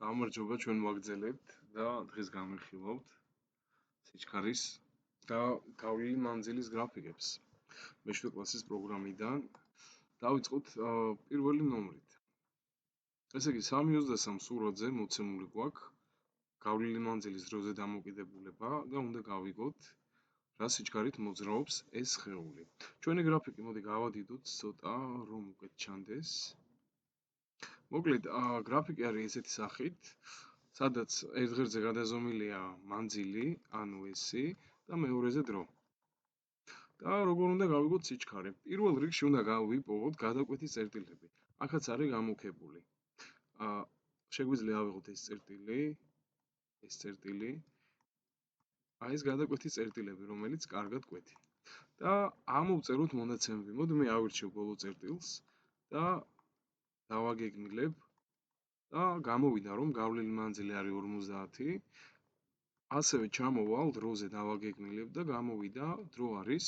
გამარჯობა, ჩვენ ვაგრძელებთ და დღეს განვიხილავთ სიჩქარის და გავლილი მანძილის გრაფიკებს. მე-7 კლასის პროგრამიდან დავიწყოთ პირველი ნომრით. ესე იგი 3.23 სურათზე მოცემული გვაქვს გავლილი მანძილის დროზე დამოკიდებულება და უნდა გავიგოთ რა სიჩქარით მოძრაობს ეს სხეული. ჩვენი გრაფიკი მოდი გავადიდოთ ცოტა რომ უკეთ ჩანდეს. მოკლედ, გრაფიკი არის ესეთი სახით, სადაც ერთ ღერძზე გადაზომილია მანძილი, ანუ S და მეორეზე დრო. და როგორ უნდა გავიგოთ სიჩქარე? პირველ რიგში უნდა ვიპოვოთ გადაკვეთის წერტილები. აქაც არის გამუქებული. შეგვიძლია ავიღოთ ეს წერტილი. ეს გადაკვეთის წერტილები, რომელიც კარგად კვეთი. და ამოვწეროთ მონაცემები. მოდი მე ავირჩევ ბოლო წერტილს და დავაგეგმილებ და გამოვიდა რომ გავლილი მანძილი არის 50. ასევე ჩამოვალ დროზე დავაგეგმილებ და გამოვიდა დრო არის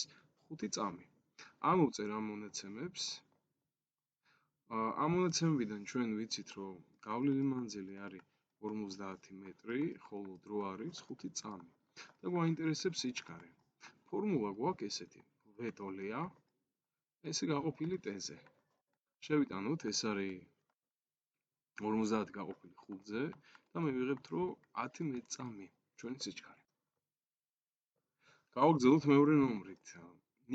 5 წამი. ამოვწერ ამ მონაცემებს. ამ მონაცემებიდან ჩვენ ვიცით რომ გავლილი მანძილი არის 50 მეტრი, ხოლო დრო არის 5 წამი. და გვაინტერესებს სიჩქარე. ფორმულა გვაქვს ესეთი: V ტოლია, ესე გაყოფილი T-ზე. შევიტანოთ, ეს არის 50 გაყოფილი 5-ზე და მე ვიღებთ რომ 10 მეტწამი ჩვენი სიჩქარე. გავაგრძელოთ მეორე ნომრით.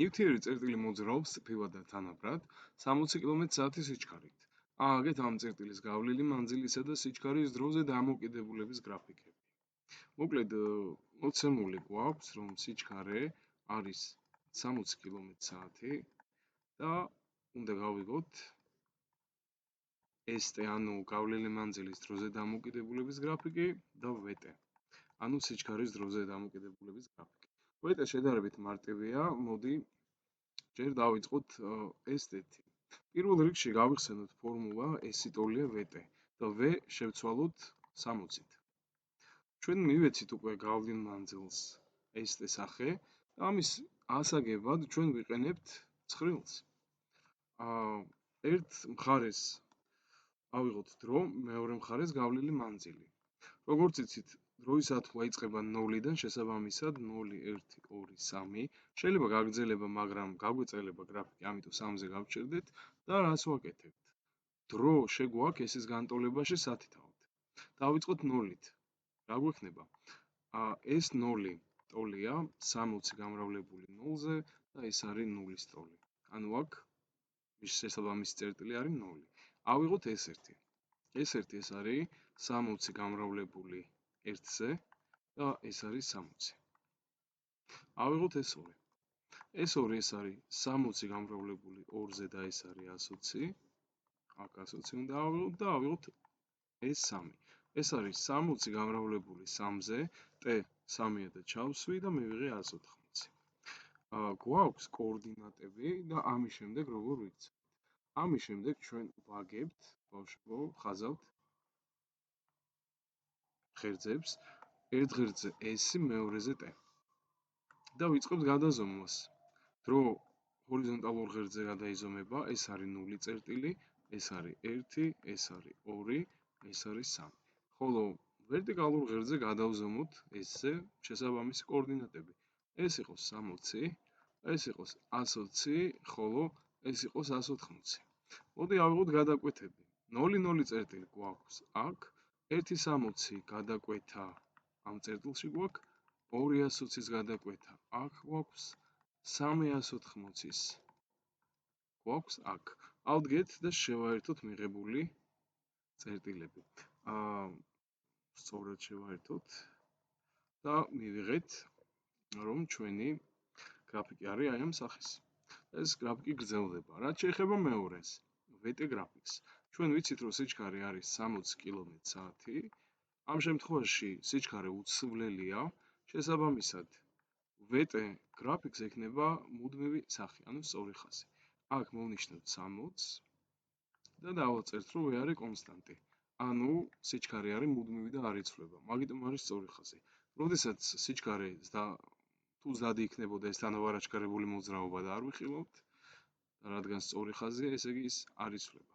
ნივთიერი წერტილი მოძრაობს წრფივად და თანაბრად 60 კმ/სთ სიჩქარით. ააგეთ ამ წერტილის გავლილი მანძილისა და სიჩქარის დროზე დამოკიდებულების გრაფიკები. მოკლედ, მოცემული გვაქვს რომ სიჩქარე არის 60 კმ/სთ და უნდა გავიგოთ ST, ანუ გავლილი მანძილის დროზე დამოკიდებულების გრაფიკი და VT, ანუ სიჩქარის დროზე დამოკიდებულების გრაფიკი. VT შედარებით მარტივია, მოდი ჯერ დავიწყოთ ST-ით. პირველ რიგში გავიხსენოთ ფორმულა S ტოლია VT და V შევცვალოთ 60-ით. ჩვენ მივეცით უკვე გავლილ მანძილს ST სახე და ამის ასაგებად ჩვენ ვიყენებთ ცხრილს. ერთ მხარეს ავიღოთ დრო, მეორე მხარეს გავლილი მანძილი. როგორც იცით, დროის ათვლა იწყება 0-დან, შესაბამისად 0, 1, 2, 3. შეიძლება გაგრძელება, მაგრამ გაგვეწელება გრაფიკი, ამიტომ 3-ზე გავჩერდეთ და რას ვაკეთებთ? დრო შეგვაქვს S-ის განტოლებაში სათითაოდ. დავიწყოთ 0-ით. რა გვექნება? ეს 0 ტოლია 60 გამრავლებული 0-ზე და ეს არის 0-ის ტოლი. ანუ აქ მის შესაბამისი წერტილი არის 0. ავიღოთ S1. S1 ეს არის 60 გამრავლებული 1-ზე და ეს არის 60. ავიღოთ S2. S2 ეს არის 60 გამრავლებული 2-ზე და ეს არის 120. აქ 120 უნდა ავიღოთ და ავიღოთ S3. ეს არის 60 გამრავლებული 3-ზე, T 3-ია და ჩავსვი და მივიღე 180. გვაქვს კოორდინატები და ამის შემდეგ როგორ ვიქცევთ? ამის შემდეგ ჩვენ ვაგებთ, ბავშვებო, ხაზავთ ღერძებს, ერთ ღერძზე S, მეორეზე T. და ვიწყებთ გადაზომვას. დრო ჰორიზონტალურ ღერძზე გადაიზომება, ეს არის 0 წერტილი, ეს არის 1, ეს არის 2, ეს არის 3. ხოლო ვერტიკალურ ღერძზე გადავზომოთ S-ზე შესაბამისი კოორდინატები. ეს იყოს 60, ეს იყოს 120, ხოლო ეს იყოს 180. მოდი ავიღოთ გადაკვეთები. 0, 0 წერტილი გვაქვს აქ, 160 გადაკვეთა ამ წერტილში გვაქვს, 220-ის გადაკვეთა აქ გვაქვს, 380-ის გვაქვს აქ. ავდგეთ და შევაერთოთ მიღებული წერტილები. სწორად შევაერთოთ და მივიღეთ რომ ჩვენი გრაფიკი არის აი ამ სახის. ეს გრაფიკი გრძელდება. რაც შეეხება მეორეს, VT გრაფიკს. ჩვენ ვიცით რომ სიჩქარე არის 60 კმ/სთ. ამ შემთხვევაში სიჩქარე უცვლელია, შესაბამისად VT გრაფიკს ექნება მუდმივი სახე, ანუ სწორი ხაზი. აქ მოვნიშნოთ 60 და დავაწერთ რომ V არის კონსტანტი. ანუ სიჩქარე არის მუდმივი და არ იცვლება, მაგიტომ არის სწორი ხაზი. როდესაც სიჩქარე თუ ზადი იქნებოდა ეს თანაბარაჯგარებული მოძრაობა და არ ვიხილავთ, რადგან სწორი ხაზია, ესე იგი ის არ იცვლება.